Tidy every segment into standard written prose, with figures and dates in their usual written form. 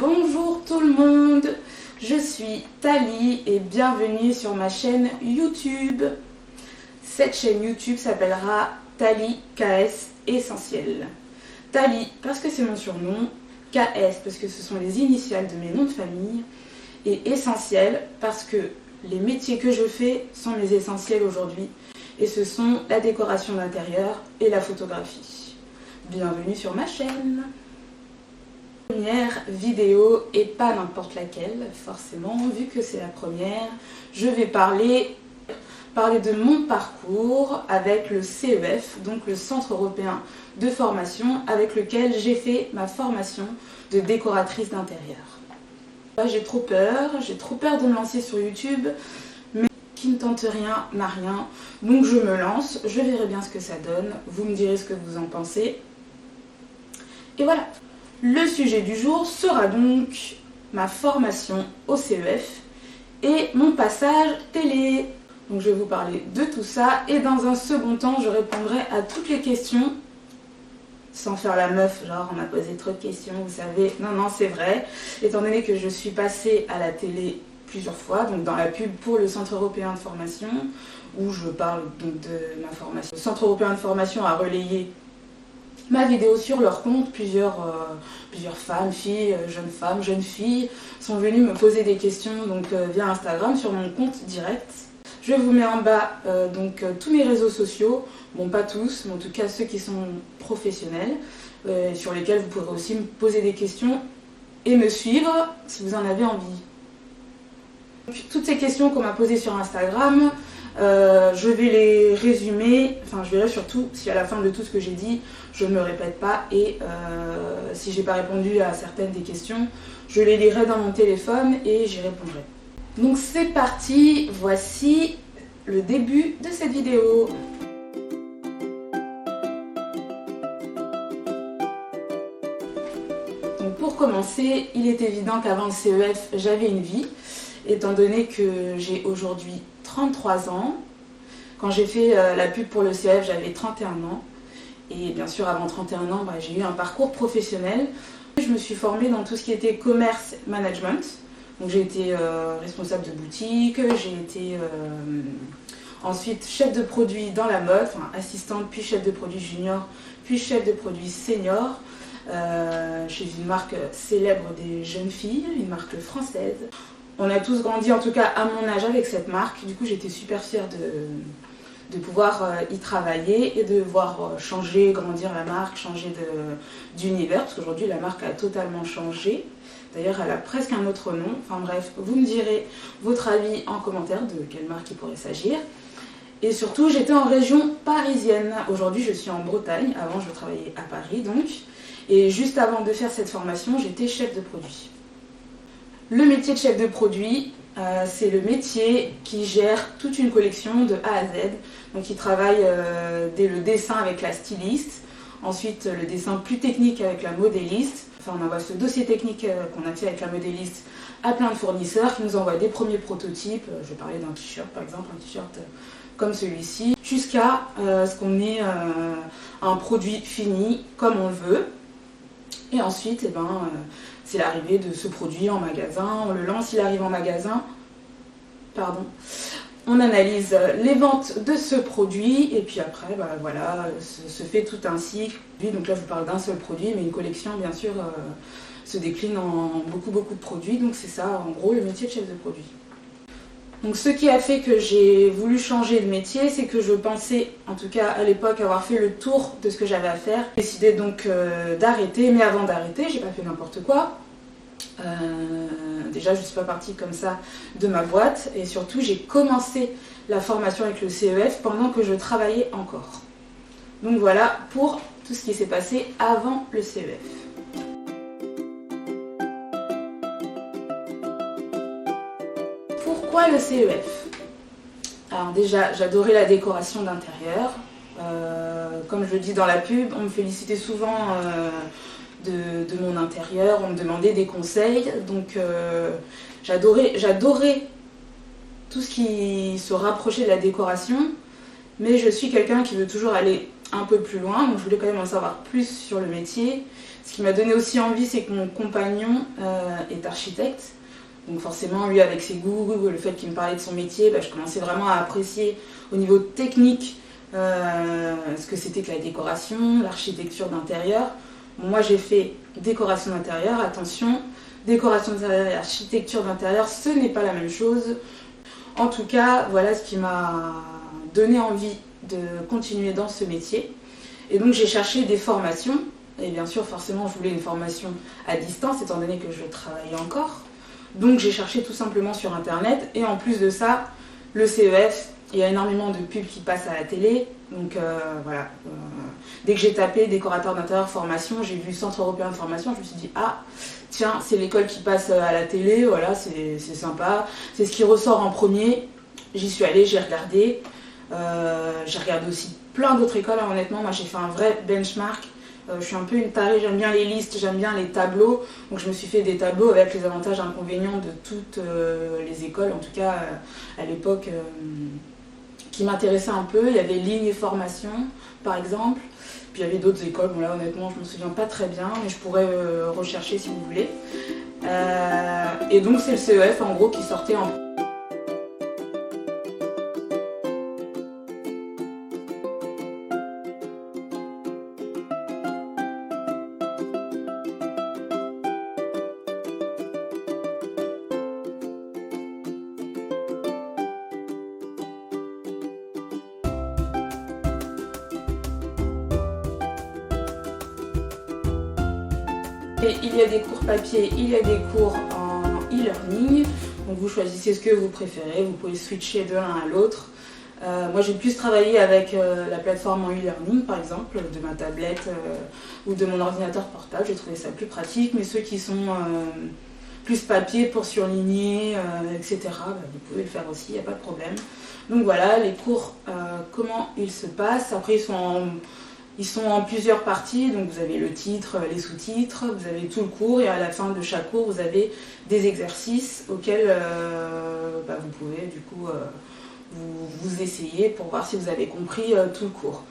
Bonjour tout le monde, je suis Thalie et bienvenue sur ma chaîne YouTube. Cette chaîne YouTube s'appellera Thalie KS Essentiel. Thalie parce que c'est mon surnom, KS parce que ce sont les initiales de mes noms de famille et Essentiel parce que les métiers que je fais sont mes essentiels aujourd'hui et ce sont la décoration d'intérieur et la photographie. Bienvenue sur ma chaîne. Première vidéo et pas n'importe laquelle, forcément, vu que c'est la première, je vais parler de mon parcours avec le CEF, donc le Centre Européen de Formation, avec lequel j'ai fait ma formation de décoratrice d'intérieur. J'ai trop peur de me lancer sur YouTube, mais qui ne tente rien n'a rien, donc je me lance, je verrai bien ce que ça donne, vous me direz ce que vous en pensez, et voilà. Le sujet du jour sera donc ma formation au CEF et mon passage télé. Donc je vais vous parler de tout ça et dans un second temps je répondrai à toutes les questions sans faire la meuf, genre on m'a posé trop de questions, vous savez. Non, c'est vrai, étant donné que je suis passée à la télé plusieurs fois, donc dans la pub pour le Centre Européen de Formation, où je parle donc de ma formation. Le Centre Européen de Formation a relayé ma vidéo sur leur compte, plusieurs femmes, filles, jeunes filles sont venues me poser des questions donc, via Instagram sur mon compte direct. Je vous mets en bas tous mes réseaux sociaux, bon pas tous, mais en tout cas ceux qui sont professionnels, sur lesquels vous pourrez aussi me poser des questions et me suivre si vous en avez envie. Donc, toutes ces questions qu'on m'a posées sur Instagram, je vais les résumer, enfin je verrai surtout si à la fin de tout ce que j'ai dit, je ne me répète pas et si j'ai pas répondu à certaines des questions, je les lirai dans mon téléphone et j'y répondrai. Donc c'est parti, voici le début de cette vidéo. Donc pour commencer, il est évident qu'avant le CEF, j'avais une vie, étant donné que j'ai aujourd'hui 33 ans. Quand j'ai fait la pub pour le CEF, j'avais 31 ans. Et bien sûr, avant 31 ans, j'ai eu un parcours professionnel. Je me suis formée dans tout ce qui était commerce management. Donc j'ai été responsable de boutique, j'ai été ensuite chef de produit dans la mode, enfin assistante, puis chef de produit junior, puis chef de produit senior. Chez une marque célèbre des jeunes filles, une marque française. On a tous grandi, en tout cas à mon âge, avec cette marque. Du coup, j'étais super fière de pouvoir y travailler et de voir changer, grandir la marque, changer d'univers. Parce qu'aujourd'hui, la marque a totalement changé. D'ailleurs, elle a presque un autre nom. Enfin bref, vous me direz votre avis en commentaire de quelle marque il pourrait s'agir. Et surtout, j'étais en région parisienne. Aujourd'hui, je suis en Bretagne. Avant, je travaillais à Paris, donc. Et juste avant de faire cette formation, j'étais chef de produit. Le métier de chef de produit, c'est le métier qui gère toute une collection de A à Z. Donc il travaille dès le dessin avec la styliste, ensuite le dessin plus technique avec la modéliste. Enfin on envoie ce dossier technique qu'on a fait avec la modéliste à plein de fournisseurs qui nous envoient des premiers prototypes. Je vais parler d'un t-shirt par exemple, un t-shirt comme celui-ci, jusqu'à ce qu'on ait un produit fini comme on le veut. Et ensuite, c'est l'arrivée de ce produit en magasin, on le lance, il arrive en magasin, on analyse les ventes de ce produit et puis après, voilà, se fait tout un cycle. Donc là, je vous parle d'un seul produit, mais une collection, bien sûr, se décline en beaucoup de produits. Donc c'est ça, en gros, le métier de chef de produit. Donc ce qui a fait que j'ai voulu changer de métier, c'est que je pensais, en tout cas à l'époque, avoir fait le tour de ce que j'avais à faire. J'ai décidé donc d'arrêter, mais avant d'arrêter, j'ai pas fait n'importe quoi. Déjà, je ne suis pas partie comme ça de ma boîte et surtout, j'ai commencé la formation avec le CEF pendant que je travaillais encore. Donc voilà pour tout ce qui s'est passé avant le CEF. Pourquoi le CEF? Alors déjà, j'adorais la décoration d'intérieur. Comme je le dis dans la pub, on me félicitait souvent de mon intérieur, on me demandait des conseils. Donc j'adorais tout ce qui se rapprochait de la décoration. Mais je suis quelqu'un qui veut toujours aller un peu plus loin, donc je voulais quand même en savoir plus sur le métier. Ce qui m'a donné aussi envie, c'est que mon compagnon est architecte. Donc forcément, lui, avec ses goûts, le fait qu'il me parlait de son métier, je commençais vraiment à apprécier au niveau technique ce que c'était que la décoration, l'architecture d'intérieur. Moi, j'ai fait décoration d'intérieur, attention, décoration d'intérieur et architecture d'intérieur, ce n'est pas la même chose. En tout cas, voilà ce qui m'a donné envie de continuer dans ce métier. Et donc, j'ai cherché des formations. Et bien sûr, forcément, je voulais une formation à distance, étant donné que je travaillais encore. Donc, j'ai cherché tout simplement sur Internet. Et en plus de ça, le CEF, il y a énormément de pubs qui passent à la télé. Donc, voilà. Dès que j'ai tapé décorateur d'intérieur formation, j'ai vu Centre européen de formation. Je me suis dit, ah, tiens, c'est l'école qui passe à la télé. Voilà, c'est sympa. C'est ce qui ressort en premier. J'y suis allée, j'ai regardé. J'ai regardé aussi plein d'autres écoles. Alors, honnêtement, moi, j'ai fait un vrai benchmark. Je suis un peu une tarée, j'aime bien les listes, j'aime bien les tableaux. Donc je me suis fait des tableaux avec les avantages et inconvénients de toutes les écoles, en tout cas à l'époque, qui m'intéressaient un peu. Il y avait Ligne Formation, par exemple. Puis il y avait d'autres écoles, bon là honnêtement je ne me souviens pas très bien, mais je pourrais rechercher si vous voulez. Et donc c'est le CEF en gros qui sortait en... Et il y a des cours papier, il y a des cours en e-learning. Donc vous choisissez ce que vous préférez, vous pouvez switcher de l'un à l'autre. Moi j'ai plus travaillé avec la plateforme en e-learning par exemple, de ma tablette ou de mon ordinateur portable. J'ai trouvé ça plus pratique, mais ceux qui sont plus papier pour surligner, etc., vous pouvez le faire aussi, il n'y a pas de problème. Donc voilà, les cours, comment ils se passent. Après ils sont en plusieurs parties, donc vous avez le titre, les sous-titres, vous avez tout le cours et à la fin de chaque cours vous avez des exercices auxquels vous pouvez du coup vous essayer pour voir si vous avez compris tout le cours.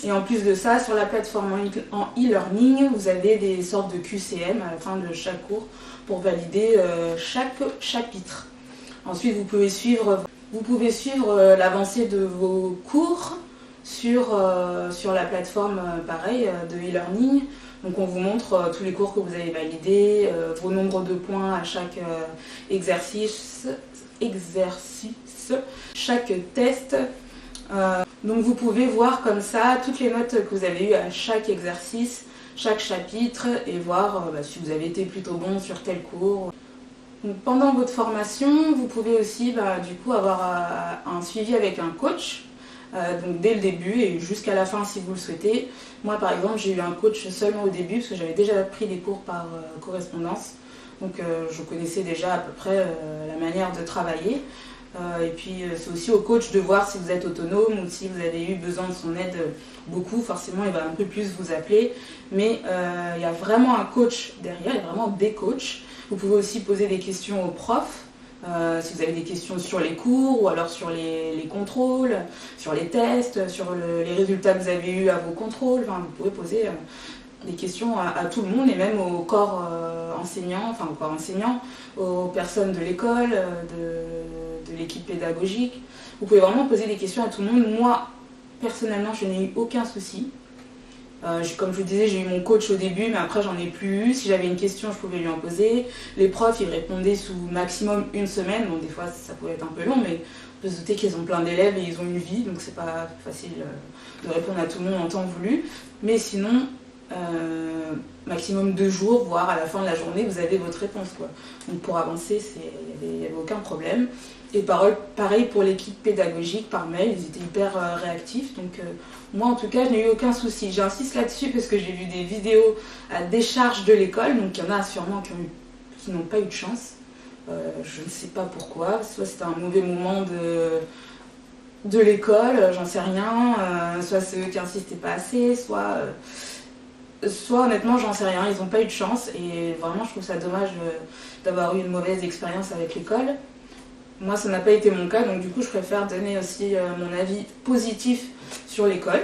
Et en plus de ça, sur la plateforme en e-learning, vous avez des sortes de QCM à la fin de chaque cours pour valider chaque chapitre. Ensuite, vous pouvez suivre l'avancée de vos cours sur la plateforme pareil de e-learning. Donc on vous montre tous les cours que vous avez validés, vos nombres de points à chaque exercice, chaque test. Donc vous pouvez voir comme ça toutes les notes que vous avez eues à chaque exercice, chaque chapitre et voir si vous avez été plutôt bon sur tel cours. Donc, pendant votre formation, vous pouvez aussi du coup avoir un suivi avec un coach. Donc dès le début et jusqu'à la fin si vous le souhaitez. Moi par exemple j'ai eu un coach seulement au début parce que j'avais déjà pris des cours par correspondance. Donc je connaissais déjà à peu près la manière de travailler. Et puis c'est aussi au coach de voir si vous êtes autonome ou si vous avez eu besoin de son aide beaucoup. Forcément il va un peu plus vous appeler. Mais il y a vraiment un coach derrière, il y a vraiment des coachs. Vous pouvez aussi poser des questions aux profs. Si vous avez des questions sur les cours ou alors sur les contrôles, sur les tests, sur les résultats que vous avez eus à vos contrôles, vous pouvez poser des questions à tout le monde et même au corps enseignant, aux personnes de l'école, de l'équipe pédagogique. Vous pouvez vraiment poser des questions à tout le monde. Moi, personnellement, je n'ai eu aucun souci. Comme je vous disais, j'ai eu mon coach au début, mais après j'en ai plus eu. Si j'avais une question, je pouvais lui en poser. Les profs, ils répondaient sous maximum une semaine. Bon, des fois, ça pouvait être un peu long, mais on peut se douter qu'ils ont plein d'élèves et ils ont une vie, donc c'est pas facile de répondre à tout le monde en temps voulu. Mais sinon, maximum 2 jours, voire à la fin de la journée, vous avez votre réponse, quoi. Donc pour avancer, il n'y avait aucun problème. Et pareil pour l'équipe pédagogique par mail, ils étaient hyper réactifs. Donc moi en tout cas, je n'ai eu aucun souci. J'insiste là-dessus parce que j'ai vu des vidéos à décharge de l'école. Donc il y en a sûrement qui n'ont pas eu de chance. Je ne sais pas pourquoi. Soit c'était un mauvais moment de l'école, j'en sais rien. Soit c'est eux qui insistaient pas assez, soit honnêtement j'en sais rien. Ils n'ont pas eu de chance. Et vraiment je trouve ça dommage d'avoir eu une mauvaise expérience avec l'école. Moi, ça n'a pas été mon cas, donc du coup, je préfère donner aussi mon avis positif sur l'école.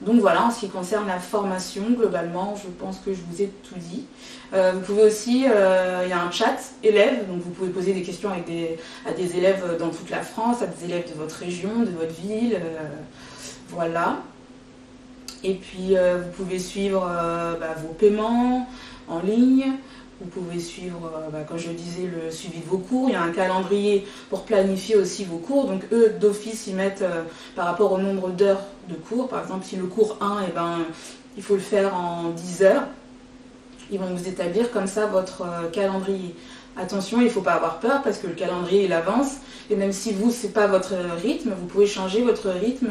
Donc voilà, en ce qui concerne la formation, globalement, je pense que je vous ai tout dit. Vous pouvez aussi, il y a un chat élèves, donc vous pouvez poser des questions à des élèves dans toute la France, à des élèves de votre région, de votre ville, voilà. Et puis vous pouvez suivre vos paiements en ligne. Vous pouvez suivre, comme je le disais, le suivi de vos cours. Il y a un calendrier pour planifier aussi vos cours. Donc eux, d'office, ils mettent par rapport au nombre d'heures de cours. Par exemple, si le cours 1, il faut le faire en 10 heures. Ils vont vous établir comme ça votre calendrier. Attention, il ne faut pas avoir peur parce que le calendrier, il avance. Et même si vous, ce n'est pas votre rythme, vous pouvez changer votre rythme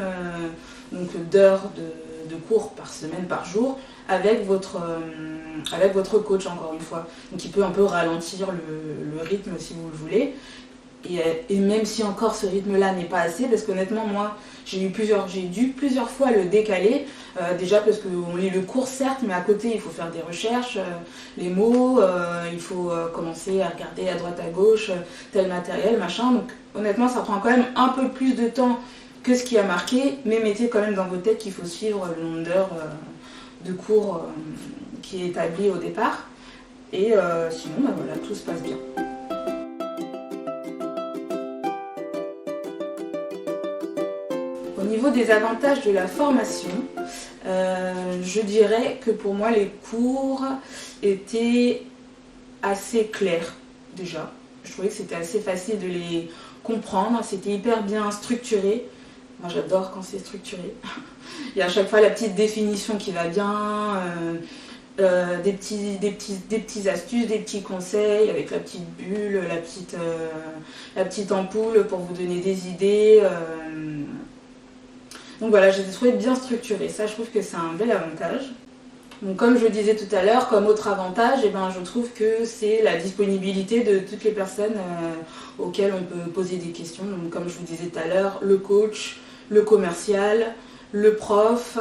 d'heures de cours par semaine, par jour, avec votre coach, encore une fois. Donc il peut un peu ralentir le rythme si vous le voulez. Et même si encore ce rythme-là n'est pas assez, parce qu'honnêtement, moi, j'ai dû plusieurs fois le décaler. Déjà parce qu'on lit le cours, certes, mais à côté, il faut faire des recherches, les mots, il faut commencer à regarder à droite, à gauche, tel matériel, machin. Donc honnêtement, ça prend quand même un peu plus de temps que ce qui a marqué, mais mettez quand même dans vos têtes qu'il faut suivre le nombre d'heures de cours qui est établi au départ. Et sinon, voilà, tout se passe bien. Au niveau des avantages de la formation, je dirais que pour moi les cours étaient assez clairs déjà. Je trouvais que c'était assez facile de les comprendre, c'était hyper bien structuré. Moi j'adore quand c'est structuré. Il y a à chaque fois la petite définition qui va bien, des petites astuces, des petits conseils avec la petite bulle, la petite ampoule pour vous donner des idées. Donc voilà, j'ai trouvé bien structuré. Ça, je trouve que c'est un bel avantage. Donc comme je le disais tout à l'heure, comme autre avantage, je trouve que c'est la disponibilité de toutes les personnes auxquelles on peut poser des questions. Donc comme je vous disais tout à l'heure, le coach, le commercial, le prof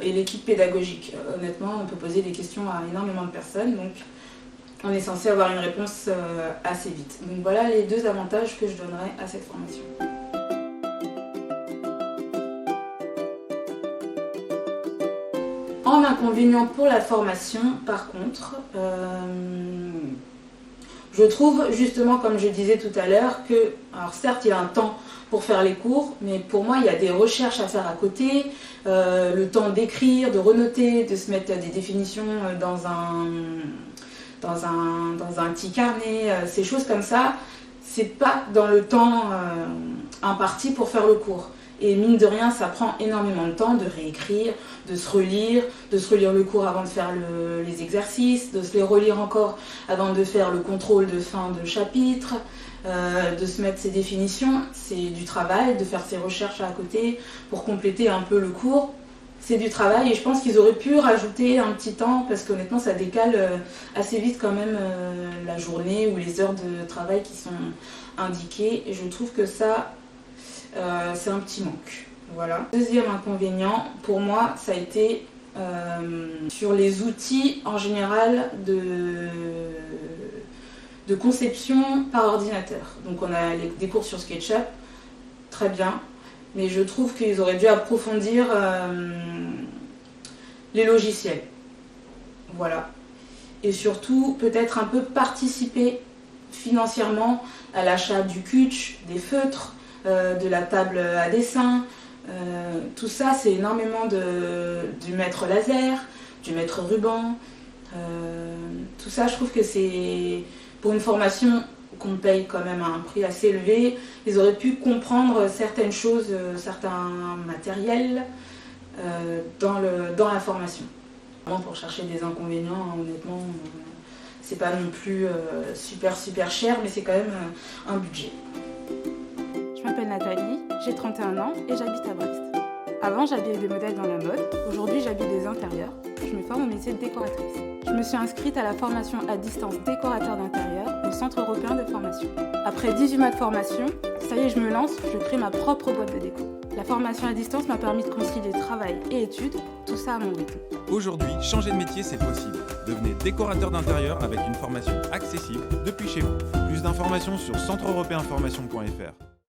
et l'équipe pédagogique. Honnêtement, on peut poser des questions à énormément de personnes, donc on est censé avoir une réponse assez vite. Donc voilà les deux avantages que je donnerais à cette formation. En inconvénient pour la formation, par contre, je trouve justement, comme je disais tout à l'heure, que, alors certes il y a un temps pour faire les cours, mais pour moi il y a des recherches à faire à côté, le temps d'écrire, de renoter, de se mettre des définitions dans un petit carnet, ces choses comme ça, c'est pas dans le temps imparti pour faire le cours. Et mine de rien, ça prend énormément de temps de réécrire, de se relire le cours avant de faire les exercices, de se les relire encore avant de faire le contrôle de fin de chapitre, de se mettre ses définitions. C'est du travail, de faire ses recherches à côté pour compléter un peu le cours. C'est du travail et je pense qu'ils auraient pu rajouter un petit temps parce qu'honnêtement, ça décale assez vite quand même la journée ou les heures de travail qui sont indiquées. Et je trouve que ça... c'est un petit manque. Voilà. Deuxième inconvénient, pour moi, ça a été sur les outils en général de conception par ordinateur. Donc on a des cours sur SketchUp, très bien, mais je trouve qu'ils auraient dû approfondir les logiciels. Voilà. Et surtout, peut-être un peu participer financièrement à l'achat du cutch, des feutres, de la table à dessin, tout ça c'est énormément du mètre laser, du mètre ruban, tout ça je trouve que c'est pour une formation qu'on paye quand même à un prix assez élevé, ils auraient pu comprendre certaines choses, certains matériels dans la formation. Pour chercher des inconvénients, honnêtement, c'est pas non plus super cher, mais c'est quand même un budget. Je m'appelle Nathalie, j'ai 31 ans et j'habite à Brest. Avant, j'habillais des modèles dans la mode. Aujourd'hui, j'habille des intérieurs. Je me forme au métier de décoratrice. Je me suis inscrite à la formation à distance décorateur d'intérieur au Centre européen de formation. Après 18 mois de formation, ça y est, je me lance, je crée ma propre boîte de déco. La formation à distance m'a permis de concilier travail et études, tout ça à mon rythme. Aujourd'hui, changer de métier, c'est possible. Devenez décorateur d'intérieur avec une formation accessible depuis chez vous. Plus d'informations sur centreeuropéenformation.fr.